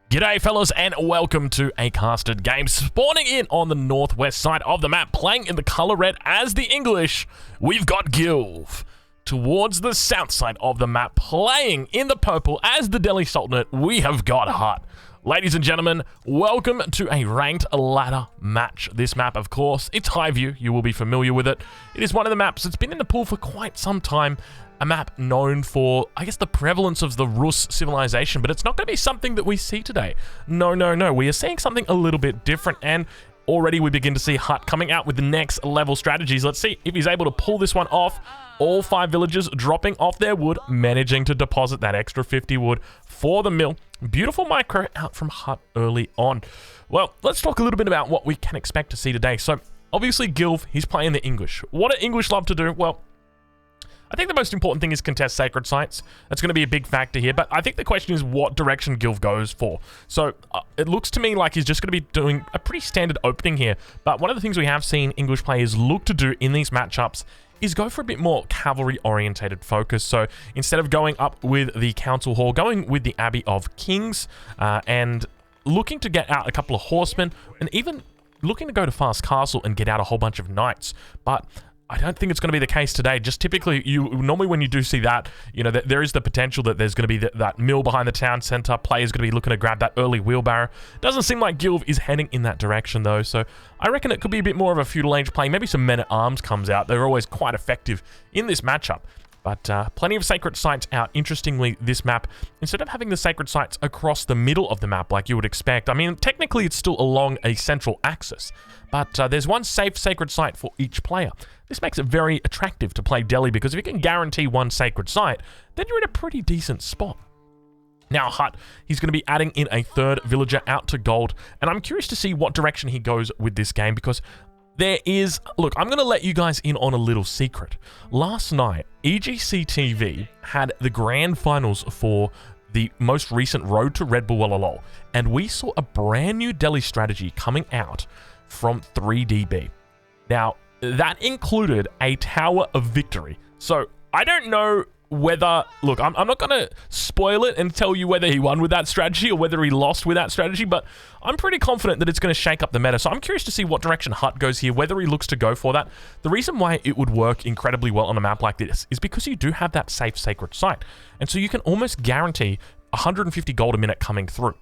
G'day fellas and welcome to A Casted Game. Spawning in on the northwest side of the map, playing in the colour red as the English, we've got Gilv. Towards the south side of the map, playing in the purple as the Delhi Sultanate, we have got Hut. Ladies and gentlemen, welcome to a ranked ladder match. This map, of course, it's Highview. You will be familiar with it. It is one of the maps that's been in the pool for quite some time. A map known for, I guess, the prevalence of the Rus civilization, but it's not going to be something that we see today. No. We are seeing something a little bit different, and already we begin to see Hut coming out with the next level strategies. Let's see if he's able to pull this one off. All 5 villagers dropping off their wood, managing to deposit that extra 50 wood for the mill. Beautiful micro out from Hut early on. Well, let's talk a little bit about what we can expect to see today. So, obviously, Gilv, he's playing the English. What do English love to do? Well, I think the most important thing is contest sacred sites. That's going to be a big factor here, but I think the question is what direction Gilv goes for. So it looks to me like he's just going to be doing a pretty standard opening here, but one of the things we have seen English players look to do in these matchups is go for a bit more cavalry-orientated focus. So instead of going up with the Council Hall, going with the Abbey of Kings, and looking to get out a couple of horsemen, and even looking to go to Fast Castle and get out a whole bunch of knights. But I don't think it's going to be the case today. Just typically, normally when you do see that, you know, there is the potential that there's going to be that mill behind the town center. Players going to be looking to grab that early wheelbarrow. Doesn't seem like Gilv is heading in that direction though, so I reckon it could be a bit more of a feudal age play. Maybe some men-at-arms comes out. They're always quite effective in this matchup. But plenty of sacred sites out. Interestingly, this map, instead of having the sacred sites across the middle of the map like you would expect, I mean, technically it's still along a central axis, but there's one safe sacred site for each player. This makes it very attractive to play Delhi because if you can guarantee one sacred site, then you're in a pretty decent spot. Now, Hut, he's going to be adding in a third villager out to gold, and I'm curious to see what direction he goes with this game because there is... Look, I'm going to let you guys in on a little secret. Last night, EGC TV had the grand finals for the most recent Road to Red Bull LOL, and we saw a brand new Delhi strategy coming out from 3DB. Now, that included a Tower of Victory. So, I don't know whether... Look, I'm not going to spoil it and tell you whether he won with that strategy or whether he lost with that strategy, but I'm pretty confident that it's going to shake up the meta. So I'm curious to see what direction Hut goes here, whether he looks to go for that. The reason why it would work incredibly well on a map like this is because you do have that safe sacred site. And so you can almost guarantee 150 gold a minute coming through.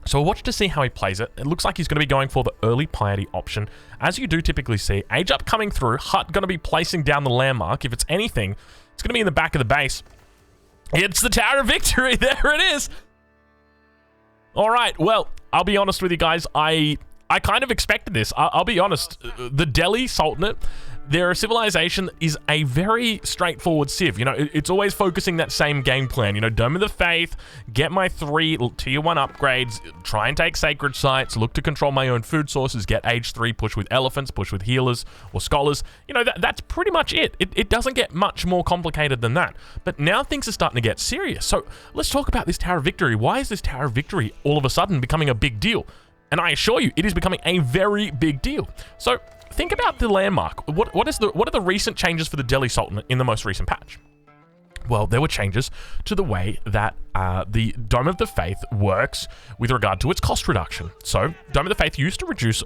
So we'll watch to see how he plays it. It looks like he's going to be going for the early piety option. As you do typically see, Age Up coming through, Hut going to be placing down the landmark. If it's anything, it's going to be in the back of the base. It's the Tower of Victory. There it is. All right. Well, I'll be honest with you guys. I kind of expected this. I'll be honest. The Delhi Sultanate, their civilization is a very straightforward civ. You know, it's always focusing that same game plan. You know, Dome of the Faith, get my 3 tier 1 upgrades, try and take sacred sites, look to control my own food sources, get age 3, push with elephants, push with healers or scholars. You know, that's pretty much it. It doesn't get much more complicated than that. But now things are starting to get serious. So let's talk about this Tower of Victory. Why is this Tower of Victory all of a sudden becoming a big deal? And I assure you, it is becoming a very big deal. So think about the landmark. What are the recent changes for the Delhi Sultanate in the most recent patch? Well, there were changes to the way that the Dome of the Faith works with regard to its cost reduction. So, Dome of the Faith used to reduce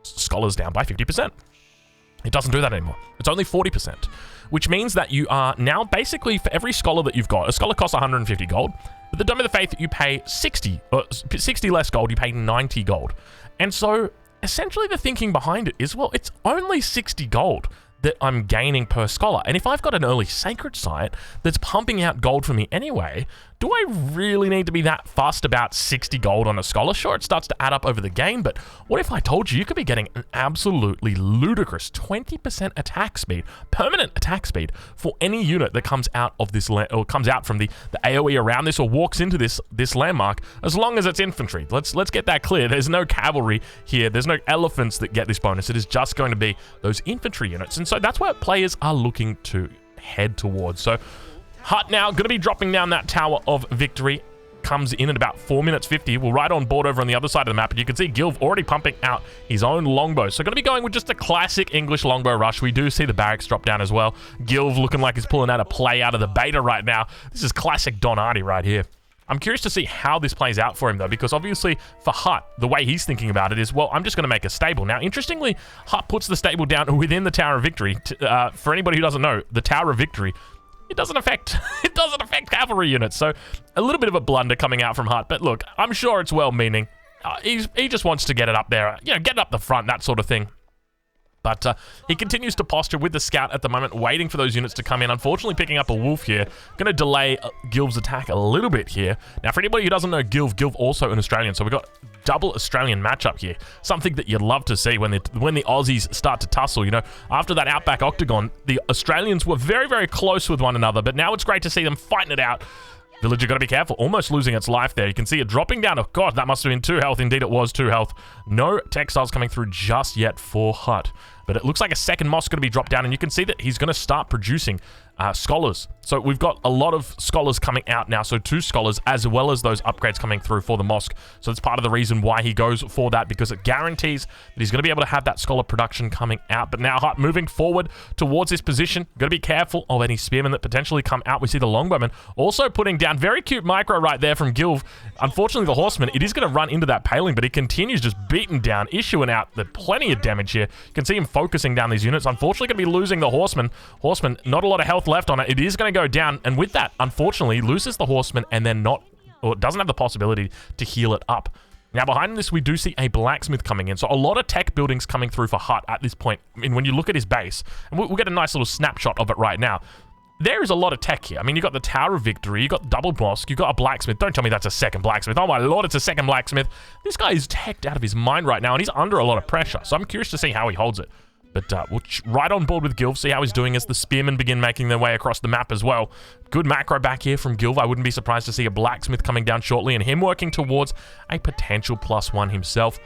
scholars down by 50%. It doesn't do that anymore. It's only 40%, which means that you are now basically, for every scholar that you've got, a scholar costs 150 gold, but the Dome of the Faith, you pay 60 less gold, you pay 90 gold. And so, essentially the thinking behind it is, well, it's only 60 gold that I'm gaining per scholar. And if I've got an early sacred site that's pumping out gold for me anyway, do I really need to be that fussed about 60 gold on a scholar? Sure, it starts to add up over the game, but what if I told you could be getting an absolutely ludicrous 20% attack speed, permanent attack speed, for any unit that comes out of this or comes out from the AoE around this or walks into this landmark, as long as it's infantry. Let's get that clear. There's no cavalry here. There's no elephants that get this bonus. It is just going to be those infantry units. And so that's what players are looking to head towards. So Hut now going to be dropping down that Tower of Victory. Comes in at about 4 minutes 50. We're right on board over on the other side of the map, and you can see Gilv already pumping out his own longbow. So going to be going with just a classic English longbow rush. We do see the barracks drop down as well. Gilv looking like he's pulling out a play out of the beta right now. This is classic Don Hardy right here. I'm curious to see how this plays out for him, though, because obviously for Hut, the way he's thinking about it is, well, I'm just going to make a stable. Now, interestingly, Hut puts the stable down within the Tower of Victory. For anybody who doesn't know, the Tower of Victory, it doesn't affect cavalry units. So a little bit of a blunder coming out from Hut, but look, I'm sure it's well-meaning. He just wants to get it up there, you know, get it up the front, that sort of thing. But he continues to posture with the scout at the moment, waiting for those units to come in. Unfortunately, picking up a wolf here. Going to delay Gilv's attack a little bit here. Now, for anybody who doesn't know Gilv also an Australian. So we've got double Australian matchup here. Something that you'd love to see when the Aussies start to tussle. You know, after that Outback Octagon, the Australians were very, very close with one another. But now it's great to see them fighting it out. Villager got to be careful, almost losing its life there. You can see it dropping down. Oh, God, that must have been 2 health. Indeed, it was 2 health. No textiles coming through just yet for Hut. But it looks like a second mosque going to be dropped down, and you can see that he's going to start producing scholars. So we've got a lot of scholars coming out now, so 2 scholars, as well as those upgrades coming through for the mosque. So that's part of the reason why he goes for that, because it guarantees that he's going to be able to have that scholar production coming out. But now Hut moving forward towards this position. Got to be careful of any spearmen that potentially come out. We see the longbowman also putting down very cute micro right there from Gilv. Unfortunately, the horseman, it is going to run into that paling, but he continues just beating down, issuing out plenty of damage here. You can see him focusing down these units. Unfortunately, going to be losing the horseman. Horseman, not a lot of health left on it. It is going to go down, and with that, unfortunately, he loses the horseman and then doesn't have the possibility to heal it up. Now, behind this, we do see a blacksmith coming in. So a lot of tech buildings coming through for Hut at this point. I mean, when you look at his base, and we'll get a nice little snapshot of it right now. There is a lot of tech here. I mean, you got the Tower of Victory, you got double mosque, you got a blacksmith. Don't tell me that's a second blacksmith. Oh my lord, it's a second blacksmith. This guy is teched out of his mind right now, and he's under a lot of pressure. So I'm curious to see how he holds it. But we'll right on board with Gilv, see how he's doing as the spearmen begin making their way across the map as well. Good macro back here from Gilv. I wouldn't be surprised to see a blacksmith coming down shortly, and him working towards a potential +1 himself.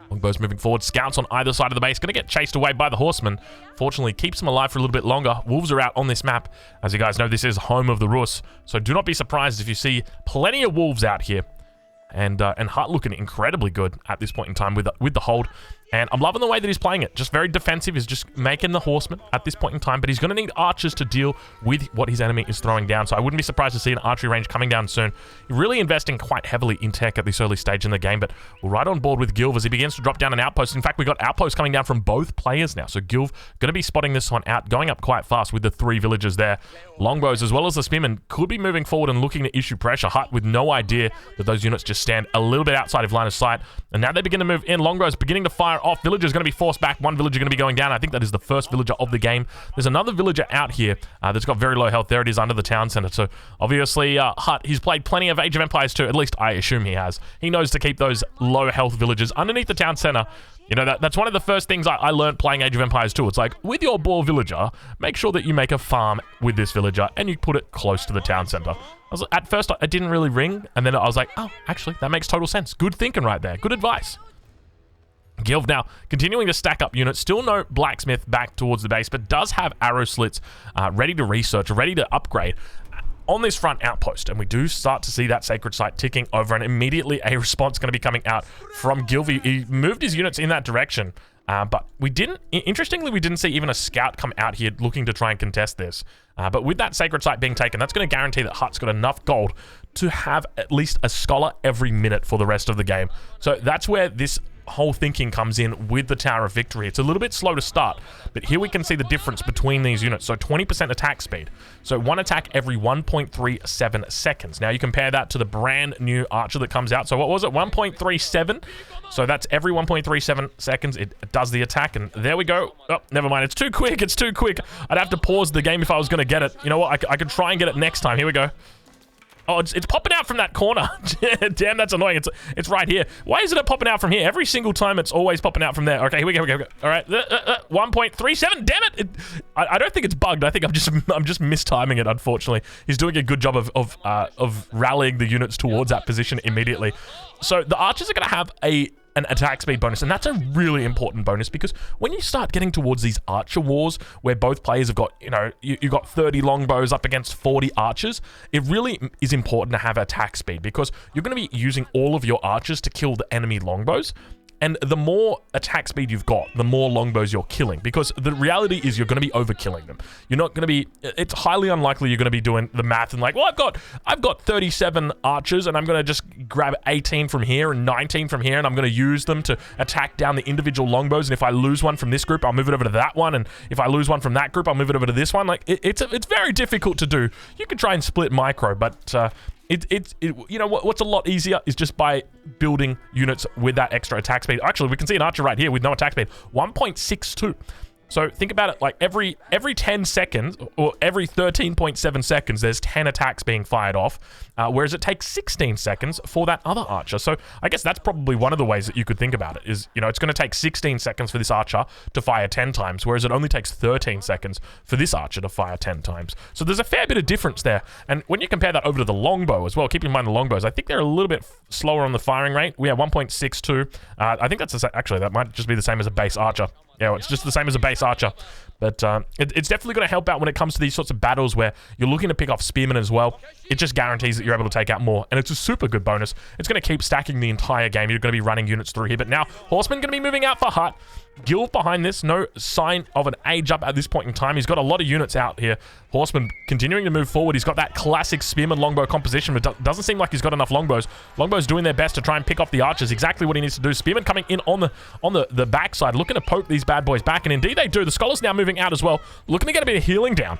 Longbows moving forward. Scouts on either side of the base. Going to get chased away by the horseman. Fortunately, keeps him alive for a little bit longer. Wolves are out on this map. As you guys know, this is home of the Rus. So do not be surprised if you see plenty of wolves out here. And Hut looking incredibly good at this point in time with the hold. And I'm loving the way that he's playing it. Just very defensive. He's just making the horseman at this point in time. But he's going to need archers to deal with what his enemy is throwing down. So I wouldn't be surprised to see an archery range coming down soon. Really investing quite heavily in tech at this early stage in the game. But we're right on board with Gilv as he begins to drop down an outpost. In fact, we got outposts coming down from both players now. So Gilv going to be spotting this one out, going up quite fast with the 3 villagers there. Longbows as well as the spearmen could be moving forward and looking to issue pressure. Hut with no idea that those units just stand a little bit outside of line of sight. And now they begin to move in. Longbows beginning to fire off. Villagers going to be forced back. One villager going to be going down. I think that is the first villager of the game. There's another villager out here that's got very low health. There it is under the town center. So obviously Hut, he's played plenty of Age of Empires 2. At least I assume he has. He knows to keep those low health villagers underneath the town center. You know, that's one of the first things I learned playing Age of Empires 2. It's like, with your boar villager, make sure that you make a farm with this villager and you put it close to the town center. At first, it didn't really ring, and then I was like, oh, actually, that makes total sense. Good thinking right there. Good advice. Gilv now continuing to stack up units. Still no blacksmith back towards the base, but does have arrow slits ready to research, ready to upgrade on this front outpost. And we do start to see that sacred site ticking over, and immediately a response going to be coming out from Gilv. He moved his units in that direction. But interestingly, we didn't see even a scout come out here looking to try and contest this. But with that sacred site being taken, that's going to guarantee that Hut's got enough gold to have at least a scholar every minute for the rest of the game. So that's where this whole thinking comes in with the Tower of Victory. It's a little bit slow to start, but here we can see the difference between these units. So 20% attack speed. So one attack every 1.37 seconds. Now you compare that to the brand new archer that comes out. So what was it? 1.37. So that's every 1.37 seconds. It does the attack, and there we go. Oh, never mind. It's too quick. It's too quick. I'd have to pause the game if I was going to get it. You know what? I could try and get it next time. Here we go. Oh, it's popping out from that corner. Damn, that's annoying. It's right here. Why isn't it popping out from here? Every single time it's always popping out from there. Okay, here we go. All right, 1.37. Damn it! I don't think it's bugged. I think I'm just mistiming it. Unfortunately, he's doing a good job of rallying the units towards that position immediately. So the archers are going to have an attack speed bonus, and that's a really important bonus, because when you start getting towards these archer wars where both players have got, you got 30 longbows up against 40 archers, it really is important to have attack speed, because you're going to be using all of your archers to kill the enemy longbows. And the more attack speed you've got, the more longbows you're killing. Because the reality is you're going to be overkilling them. You're not going to be... It's highly unlikely you're going to be doing the math and like, well, I've got 37 archers and I'm going to just grab 18 from here and 19 from here and I'm going to use them to attack down the individual longbows. And if I lose one from this group, I'll move it over to that one. And if I lose one from that group, I'll move it over to this one. Like, it's very difficult to do. You can try and split micro, but... you know what's a lot easier is just by building units with that extra attack speed. Actually, we can see an archer right here with no attack speed, 1.62. So think about it like every 10 seconds or every 13.7 seconds, there's 10 attacks being fired off, whereas it takes 16 seconds for that other archer. So I guess that's probably one of the ways that you could think about it is, you know, it's going to take 16 seconds for this archer to fire 10 times, whereas it only takes 13 seconds for this archer to fire 10 times. So there's a fair bit of difference there. And when you compare that over to the longbow as well, keep in mind the longbows, I think they're a little bit slower on the firing rate. We have 1.62. I think that's actually, that might just be the same as a base archer. Yeah, it's just the same as a base archer. But it's definitely going to help out when it comes to these sorts of battles where you're looking to pick off spearmen as well. It just guarantees that you're able to take out more. And it's a super good bonus. It's going to keep stacking the entire game. You're going to be running units through here. But now, Horseman going to be moving out for Hut. Gilv behind this. No sign of an age up at this point in time. He's got a lot of units out here. Horseman continuing to move forward. He's got that classic spearman longbow composition, but doesn't seem like he's got enough longbows. Longbows doing their best to try and pick off the archers. Exactly what he needs to do. Spearman coming in on the backside, looking to poke these bad boys back. And indeed they do. The Scholar's now moving out as well. Looking to get a bit of healing down.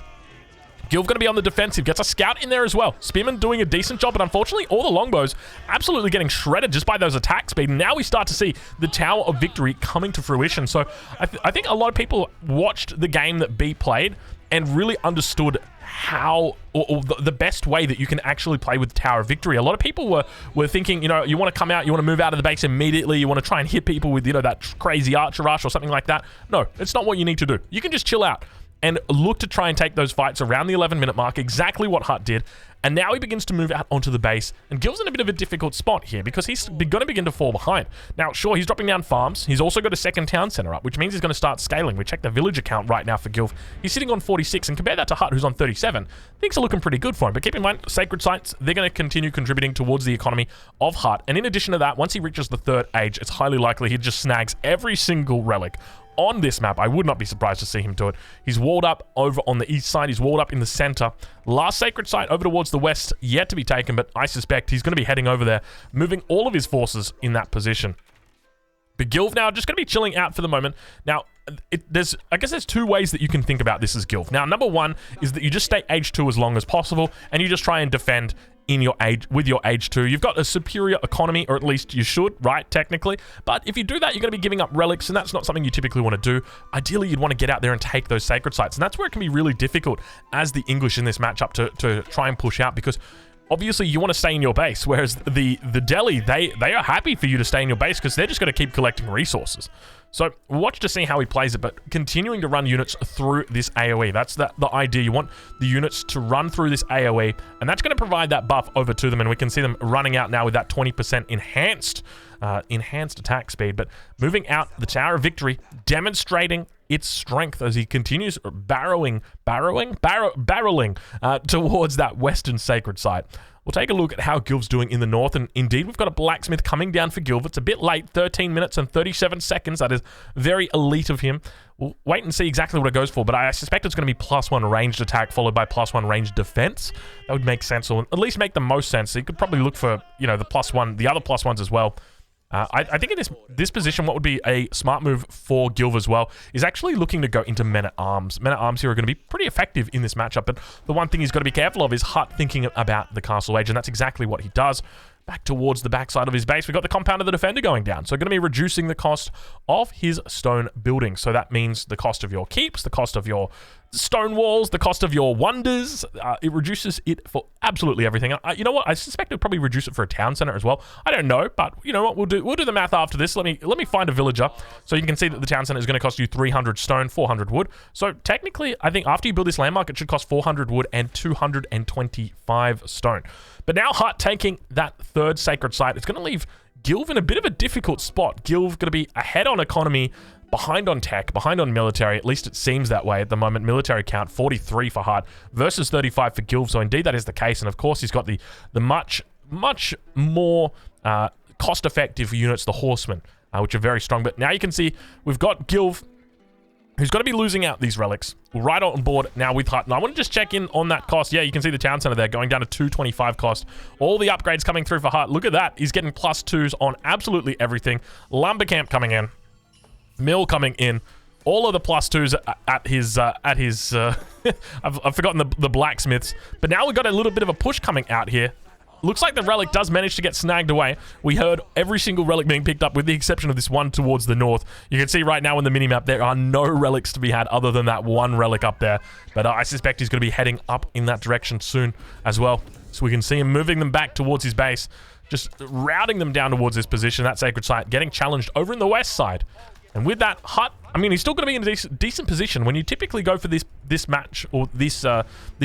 Gilv going to be on the defensive. Gets a scout in there as well. Spearman doing a decent job, but unfortunately, all the longbows absolutely getting shredded just by those attack speed. And now we start to see the Tower of Victory coming to fruition. So I think a lot of people watched the game that B played and really understood how or the best way that you can actually play with Tower of Victory. A lot of people were thinking, you know, you want to come out, you want to move out of the base immediately, you want to try and hit people with, you know, that crazy archer rush or something like that. No, it's not what you need to do. You can just chill out and look to try and take those fights around the 11-minute mark, exactly what Hut did. And now he begins to move out onto the base. And Gilv's in a bit of a difficult spot here because he's going to begin to fall behind. Now, sure, he's dropping down farms. He's also got a second town center up, which means he's going to start scaling. We check the villager count right now for Gilv. He's sitting on 46, and compare that to Hut, who's on 37. Things are looking pretty good for him. But keep in mind, sacred sites, they're going to continue contributing towards the economy of Hut. And in addition to that, once he reaches the 3rd age, it's highly likely he just snags every single relic on this map. I would not be surprised to see him do it. He's walled up over on the east side. He's walled up in the center. Last sacred site over towards the west, yet to be taken, but I suspect he's going to be heading over there, moving all of his forces in that position. But Gilv now just going to be chilling out for the moment. Now, I guess there's two ways that you can think about this as Gilv. Now, number one is that you just stay age 2 as long as possible, and you just try and defend in your age with your age 2. You've got a superior economy, or at least you should, right, technically. But if you do that, you're going to be giving up relics, and that's not something you typically want to do. Ideally, you'd want to get out there and take those sacred sites, and that's where it can be really difficult as the English in this matchup to try and push out, because obviously you want to stay in your base, whereas the Delhi, they are happy for you to stay in your base because they're just going to keep collecting resources. So watch to see how he plays it, but continuing to run units through this AoE. That's the idea. You want the units to run through this AoE, and that's going to provide that buff over to them, and we can see them running out now with that 20% enhanced attack speed. But moving out the Tower of Victory, demonstrating its strength as he continues barreling towards that western sacred site. We'll take a look at how Gilv's doing in the north, and indeed we've got a blacksmith coming down for Gilv. It's a bit late, 13 minutes and 37 seconds. That is very elite of him. We'll wait and see exactly what it goes for, but I suspect it's going to be +1 ranged attack followed by +1 ranged defense. That would make sense, or at least make the most sense. So you could probably look for, you know, the +1, the other +1s as well. I think in this position, what would be a smart move for Gilv as well is actually looking to go into men-at-arms. Men-at-arms here are going to be pretty effective in this matchup, but the one thing he's got to be careful of is Hut thinking about the castle age, and that's exactly what he does. Back towards the backside of his base, we've got the compound of the defender going down. So going to be reducing the cost of his stone building. So that means the cost of your keeps, the cost of your stone walls, the cost of your wonders. It reduces it for absolutely everything. You know what? I suspect it'll probably reduce it for a town center as well. I don't know, but you know what? We'll do the math after this. Let me find a villager, so you can see that the town center is going to cost you 300 stone, 400 wood. So technically, I think after you build this landmark, it should cost 400 wood and 225 stone. But now Hut taking that 3rd sacred site, it's going to leave Gilv in a bit of a difficult spot. Gilv going to be ahead on economy, behind on tech, behind on military. At least it seems that way at the moment. Military count 43 for Hut versus 35 for Gilv. So indeed that is the case. And of course he's got the much more cost-effective units, the horsemen. which are very strong. But now you can see we've got Gilv, who's got to be losing out these relics right on board now with Hut. And I want to just check in on that cost. Yeah, you can see the town center there going down to 225 cost. All the upgrades coming through for Hut. Look at that. He's getting +2s on absolutely everything. Lumber camp coming in. Mill coming in. All of the +2s at his I've forgotten the blacksmiths. But now we've got a little bit of a push coming out here. Looks like the relic does manage to get snagged away. We heard every single relic being picked up with the exception of this one towards the north. You can see right now in the minimap there are no relics to be had other than that one relic up there. But I suspect he's going to be heading up in that direction soon as well. So we can see him moving them back towards his base. Just routing them down towards this position, that sacred site, getting challenged over in the west side. And with that, Hut, I mean, he's still going to be in a decent position. When you typically go for this match or this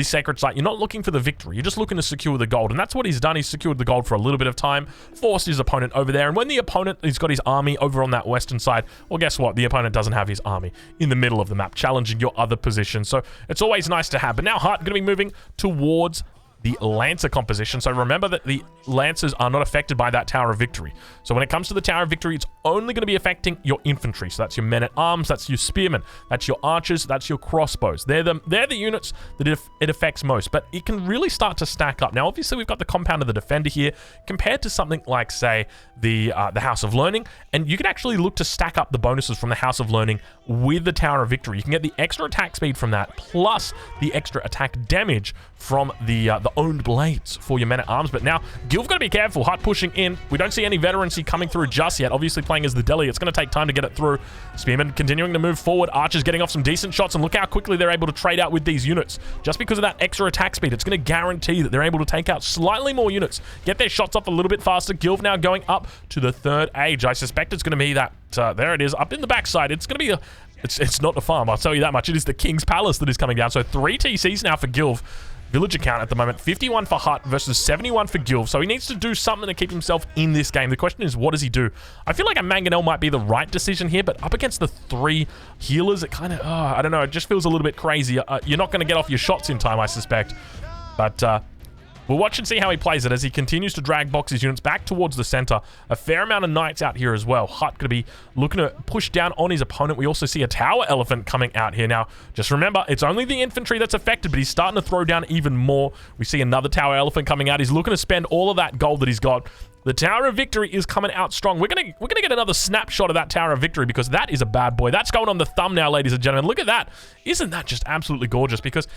sacred site, you're not looking for the victory. You're just looking to secure the gold. And that's what he's done. He's secured the gold for a little bit of time, forced his opponent over there. And when the opponent has got his army over on that western side, well, guess what? The opponent doesn't have his army in the middle of the map, challenging your other position. So it's always nice to have. But now Hut going to be moving towards the Lancer composition. So remember that the Lancers are not affected by that Tower of Victory. So when it comes to the Tower of Victory, it's only going to be affecting your infantry. So that's your men-at-arms, that's your spearmen, that's your archers, that's your crossbows. They're the units that it affects most, but it can really start to stack up. Now, obviously, we've got the compound of the Defender here compared to something like, say, the House of Learning, and you can actually look to stack up the bonuses from the House of Learning with the Tower of Victory. You can get the extra attack speed from that, plus the extra attack damage from the owned blades for your men-at-arms. But now, Gilv got to be careful. Hut pushing in. We don't see any veterancy coming through just yet. Obviously, playing as the Deli, it's going to take time to get it through. Spearmen continuing to move forward. Archers getting off some decent shots, and look how quickly they're able to trade out with these units. Just because of that extra attack speed, it's going to guarantee that they're able to take out slightly more units, get their shots off a little bit faster. Gilv now going up to the third age. I suspect it's going to be that, there it is, up in the backside. It's going to be it's not the farm, I'll tell you that much. It is the King's Palace that is coming down. So 3 TCs now for Gilv. Villager count at the moment, 51 for Hut versus 71 for Gilv. So he needs to do something to keep himself in this game. The question is, what does he do? I feel like a Mangonel might be the right decision here, but up against the 3 healers, it kind of, I don't know, it just feels a little bit crazy. You're not going to get off your shots in time, I suspect. But we'll watch and see how he plays it as he continues to drag Box's units back towards the center. A fair amount of knights out here as well. Hut going to be looking to push down on his opponent. We also see a tower elephant coming out here. Now, just remember, it's only the infantry that's affected, but he's starting to throw down even more. We see another tower elephant coming out. He's looking to spend all of that gold that he's got. The Tower of Victory is coming out strong. We're gonna get another snapshot of that Tower of Victory because that is a bad boy. That's going on the thumbnail, ladies and gentlemen. Look at that. Isn't that just absolutely gorgeous? Because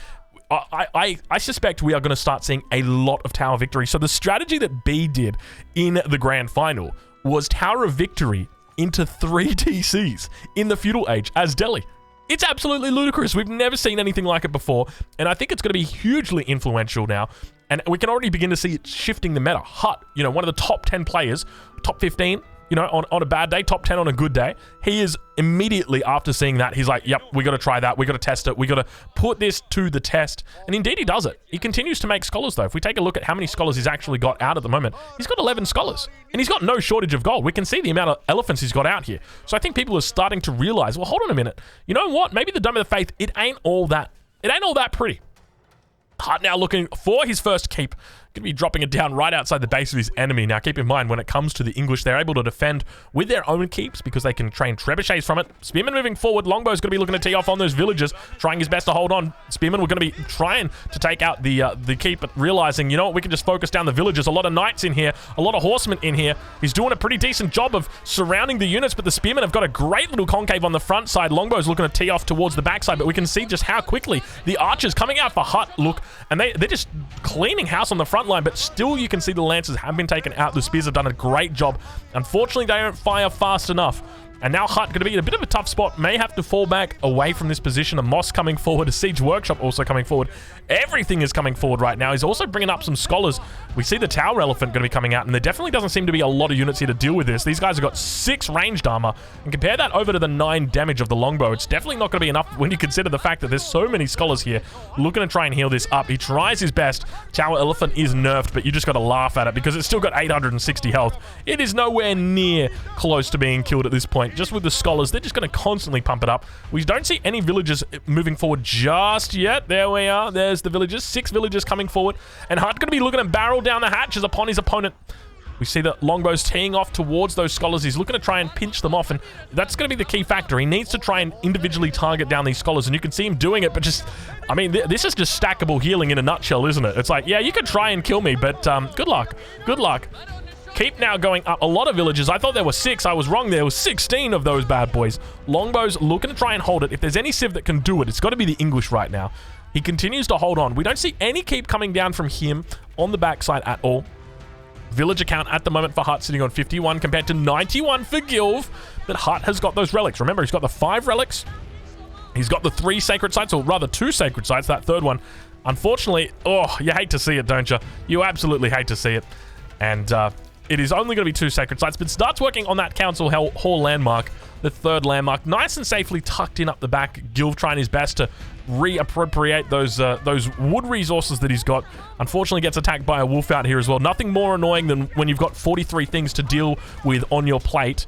I suspect we are going to start seeing a lot of Tower Victory. So the strategy that B did in the Grand Final was Tower of Victory into 3 TCs in the Feudal Age as Delhi. It's absolutely ludicrous. We've never seen anything like it before, and I think it's going to be hugely influential now. And we can already begin to see it shifting the meta. Hut, you know, one of the top 10 players, top 15, you know, on a bad day, top 10 on a good day. He is immediately after seeing that, he's like, yep, we got to try that. We got to test it. We got to put this to the test. And indeed he does it. He continues to make scholars though. If we take a look at how many scholars he's actually got out at the moment, he's got 11 scholars and he's got no shortage of gold. We can see the amount of elephants he's got out here. So I think people are starting to realize, well, hold on a minute. You know what? Maybe the Dome of the Faith, it ain't all that pretty. Hut now looking for his first keep. Going to be dropping it down right outside the base of his enemy. Now, keep in mind, when it comes to the English, they're able to defend with their own keeps because they can train trebuchets from it. Spearmen moving forward. Longbow's going to be looking to tee off on those villagers, trying his best to hold on. Spearmen were going to be trying to take out the keep, but realizing, you know what, we can just focus down the villagers. A lot of knights in here, a lot of horsemen in here. He's doing a pretty decent job of surrounding the units, but the spearmen have got a great little concave on the front side. Longbow's looking to tee off towards the backside, but we can see just how quickly the archers coming out for Hut look, and they're just cleaning house on the front line, but still you can see the lancers have been taken out. The spears have done a great job. Unfortunately, they don't fire fast enough. And now Hut going to be in a bit of a tough spot. May have to fall back away from this position. A Moss coming forward. A Siege Workshop also coming forward. Everything is coming forward right now. He's also bringing up some scholars. We see the Tower Elephant going to be coming out. And there definitely doesn't seem to be a lot of units here to deal with this. These guys have got 6 ranged armor. And compare that over to the 9 damage of the Longbow. It's definitely not going to be enough when you consider the fact that there's so many scholars here looking to try and heal this up. He tries his best. Tower Elephant is nerfed, but you just got to laugh at it because it's still got 860 health. It is nowhere near close to being killed at this point. Just with the scholars, they're just going to constantly pump it up. We don't see any villagers moving forward just yet. There we are. There's the villagers. 6 villagers coming forward. And Hut going to be looking to barrel down the hatches upon his opponent. We see that Longbow's teeing off towards those scholars. He's looking to try and pinch them off, and that's going to be the key factor. He needs to try and individually target down these scholars, and you can see him doing it, but just, I mean, this is just stackable healing in a nutshell, isn't it? It's like, yeah, you could try and kill me, but good luck. Good luck. Keep now going up a lot of villages. I thought there were 6. I was wrong. There were 16 of those bad boys. Longbow's looking to try and hold it. If there's any civ that can do it, it's got to be the English right now. He continues to hold on. We don't see any keep coming down from him on the backside at all. Village account at the moment for Hut sitting on 51 compared to 91 for Gilv. But Hut has got those relics. Remember, he's got the 5 relics. He's got the 3 sacred sites, or rather 2 sacred sites. That third one, unfortunately, oh, you hate to see it, don't you? You absolutely hate to see it. And it is only going to be 2 sacred sites, but starts working on that council hall landmark, the 3rd landmark, nice and safely tucked in up the back. Gilv trying his best to reappropriate those wood resources that he's got. Unfortunately gets attacked by a wolf out here as well. Nothing more annoying than when you've got 43 things to deal with on your plate,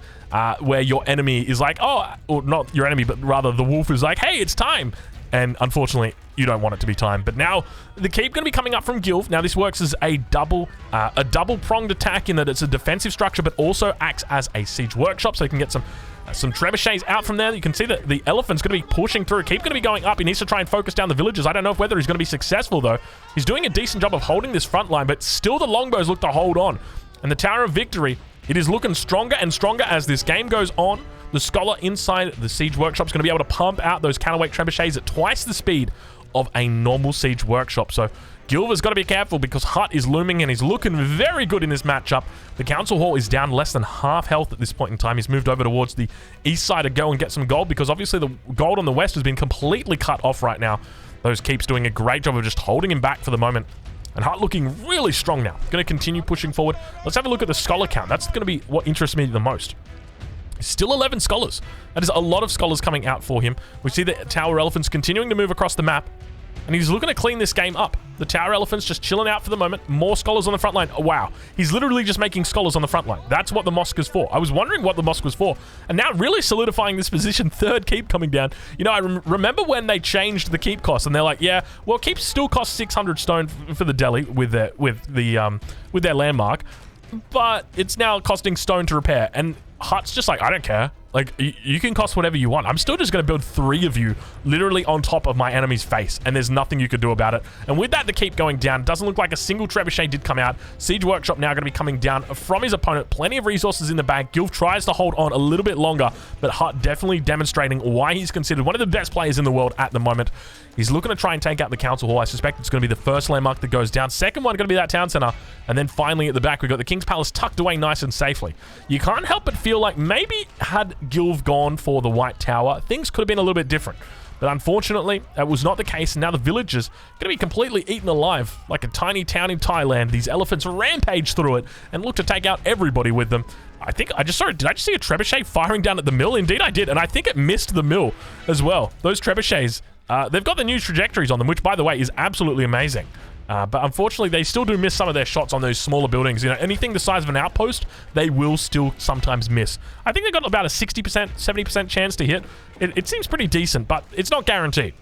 where your enemy is like, oh, or not your enemy, but rather the wolf is like, hey, it's time. And unfortunately, you don't want it to be time. But now, the keep going to be coming up from Gilv. Now, this works as a double-pronged attack in that it's a defensive structure, but also acts as a siege workshop, so you can get some trebuchets out from there. You can see that the elephant's going to be pushing through. Keep going to be going up. He needs to try and focus down the villages. I don't know whether he's going to be successful, though. He's doing a decent job of holding this front line, but still the Longbows look to hold on. And the Tower of Victory, it is looking stronger and stronger as this game goes on. The Scholar inside the Siege Workshop is going to be able to pump out those counterweight trebuchets at twice the speed of a normal Siege Workshop. So Gilv has got to be careful because Hut is looming and he's looking very good in this matchup. The Council Hall is down less than half health at this point in time. He's moved over towards the east side to go and get some gold because obviously the gold on the west has been completely cut off right now. Those keeps doing a great job of just holding him back for the moment. And Hut looking really strong now. Going to continue pushing forward. Let's have a look at the Scholar count. That's going to be what interests me the most. Still 11 scholars. That is a lot of scholars coming out for him. We see the Tower Elephants continuing to move across the map. And he's looking to clean this game up. The Tower Elephants just chilling out for the moment. More scholars on the front line. Oh, wow. He's literally just making scholars on the front line. That's what the mosque is for. I was wondering what the mosque was for. And now really solidifying this position. 3rd keep coming down. You know, I remember when they changed the keep cost. And they're like, yeah, well, keeps still cost 600 stone for the deli with their landmark. But it's now costing stone to repair. And Hut's just like, I don't care. Like, you can cost whatever you want. I'm still just going to build 3 of you literally on top of my enemy's face, and there's nothing you could do about it. And with that, the keep going down. Doesn't look like a single trebuchet did come out. Siege Workshop now going to be coming down from his opponent. Plenty of resources in the bag. Gilv tries to hold on a little bit longer, but Hut definitely demonstrating why he's considered one of the best players in the world at the moment. He's looking to try and take out the Council Hall. I suspect it's going to be the first landmark that goes down. Second one going to be that town center. And then finally at the back, we've got the King's Palace tucked away nice and safely. You can't help but feel like maybe had Gilv gone for the White Tower, things could have been a little bit different. But unfortunately, that was not the case. And now the villagers are going to be completely eaten alive. Like a tiny town in Thailand, these elephants rampage through it and look to take out everybody with them. I think I just saw it. Did I just see a trebuchet firing down at the mill? Indeed I did. And I think it missed the mill as well. Those trebuchets, they've got the new trajectories on them, which by the way is absolutely amazing. But unfortunately, they still do miss some of their shots on those smaller buildings. You know, anything the size of an outpost, they will still sometimes miss. I think they've got about a 60%, 70% chance to hit. It seems pretty decent, but it's not guaranteed.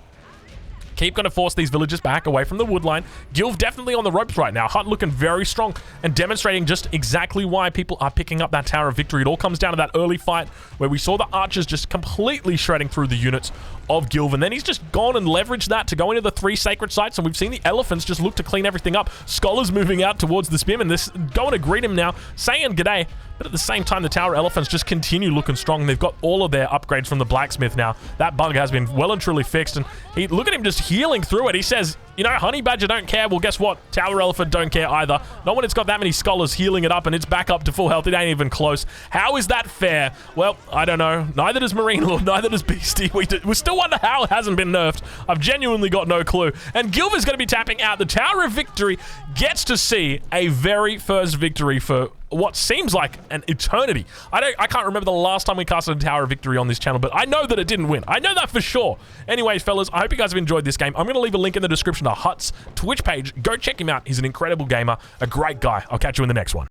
Keep going to force these villagers back away from the wood line. Gilv definitely on the ropes right now. Hut looking very strong and demonstrating just exactly why people are picking up that Tower of Victory. It all comes down to that early fight where we saw the archers just completely shredding through the units of Gilv, and then he's just gone and leveraged that to go into the 3 sacred sites, and we've seen the elephants just look to clean everything up. Scholars moving out towards the spim, and this going to greet him now, saying g'day. But at the same time, the Tower Elephants just continue looking strong. They've got all of their upgrades from the blacksmith now. That bug has been well and truly fixed. And look at him just healing through it. He says, you know, Honey Badger don't care. Well, guess what? Tower Elephant don't care either. Not when it's got that many scholars healing it up and it's back up to full health. It ain't even close. How is that fair? Well, I don't know. Neither does Marine Lord. Neither does Beastie. We still wonder how it hasn't been nerfed. I've genuinely got no clue. And Gilv is going to be tapping out. The Tower of Victory gets to see a very first victory for what seems like an eternity. I can't remember the last time we casted a Tower of Victory on this channel, but I know that it didn't win. I know that for sure. Anyways, fellas, I hope you guys have enjoyed this game. I'm going to leave a link in the description to Hut's Twitch page. Go check him out. He's an incredible gamer, a great guy. I'll catch you in the next one.